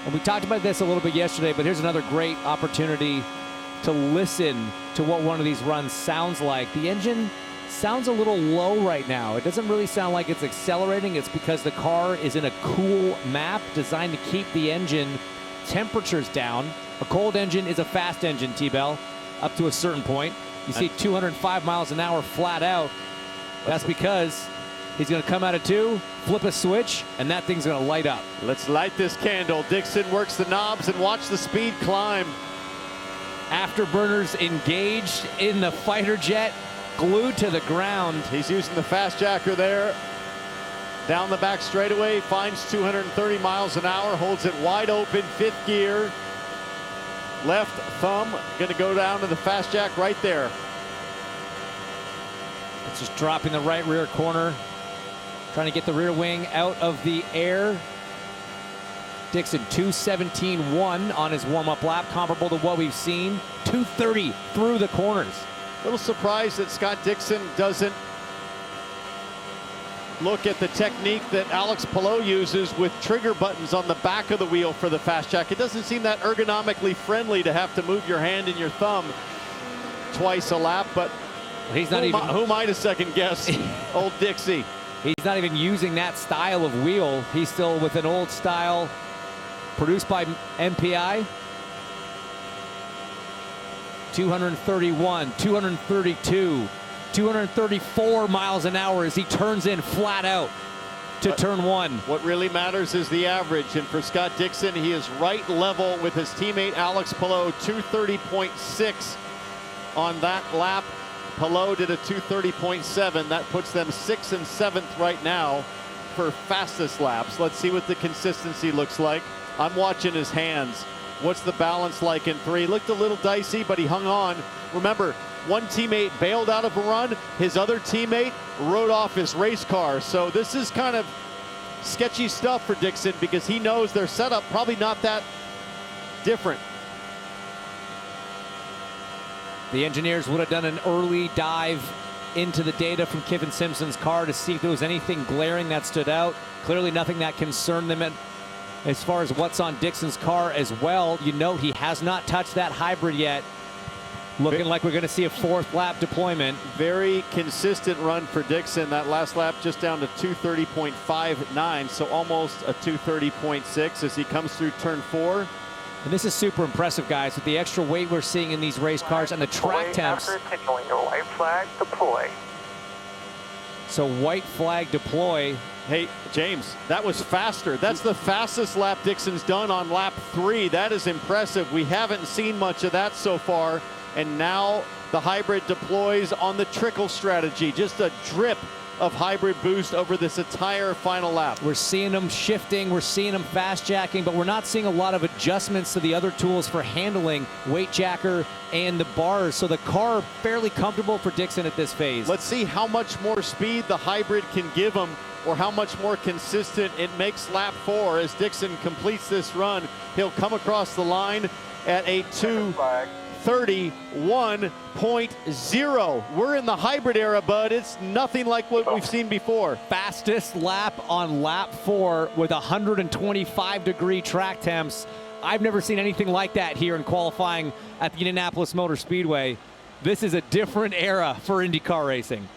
And we talked about this a little bit yesterday, but here's another great opportunity to listen to what one of these runs sounds like. The engine sounds a little low right now. It doesn't really sound like it's accelerating. It's because the car is in a cool map designed to keep the engine temperatures down. A cold engine is a fast engine, T-Bell, up to a certain point. You see 205 miles an hour flat out. That's because he's going to come out of 2, flip a switch, and that thing's going to light up. Let's light this candle. Dixon works the knobs and watch the speed climb. Afterburners engaged in the fighter jet, glued to the ground. He's using the fast jacker there. Down the back straightaway, finds 230 miles an hour, holds it wide open, 5th gear. Left thumb going to go down to the fast jack right there. It's just dropping the right rear corner, trying to get the rear wing out of the air. Dixon 2:17.1 on his warm-up lap, comparable to what we've seen. 2:30 through the corners. A little surprised that Scott Dixon doesn't look at the technique that Alex Palou uses with trigger buttons on the back of the wheel for the fast jack. It doesn't seem that ergonomically friendly to have to move your hand and your thumb twice a lap, but he's not even. Who am I to second guess old Dixie? He's not even using that style of wheel. He's still with an old style produced by MPI. 231, 232, 234 miles an hour as he turns in flat out to turn 1. What really matters is the average, and for Scott Dixon, he is right level with his teammate Alex Palou, 230.6 on that lap. Palou did a 230.7. That puts them 6th and 7th right now for fastest laps. Let's see what the consistency looks like. I'm watching his hands. What's the balance like in 3? Looked a little dicey, but he hung on. Remember, one teammate bailed out of a run. His other teammate rode off his race car. So this is kind of sketchy stuff for Dixon because he knows their setup probably not that different. The engineers would have done an early dive into the data from Kevin Simpson's car to see if there was anything glaring that stood out. Clearly nothing that concerned them as far as what's on Dixon's car as well. You note he has not touched that hybrid yet. Looking like we're going to see a 4th lap deployment. Very consistent run for Dixon. That last lap just down to 230.59, so almost a 230.6 as he comes through turn 4. And this is super impressive, guys, with the extra weight we're seeing in these race cars and the track temps. After signaling your white flag, deploy. So white flag deploy. Hey, James, that was faster. That's the fastest lap Dixon's done on lap 3. That is impressive. We haven't seen much of that so far. And now the hybrid deploys on the trickle strategy. Just a drip of hybrid boost over this entire final lap. We're seeing them shifting, we're seeing them fast jacking, but we're not seeing a lot of adjustments to the other tools for handling weight jacker and the bars. So the car fairly comfortable for Dixon at this phase. Let's see how much more speed the hybrid can give him or how much more consistent it makes lap 4 as Dixon completes this run. He'll come across the line at a 2:31.0. We're in the hybrid era, bud. It's nothing like what we've seen before. Fastest lap on lap 4 with 125-degree track temps. I've never seen anything like that here in qualifying at the Indianapolis Motor Speedway. This is a different era for IndyCar racing.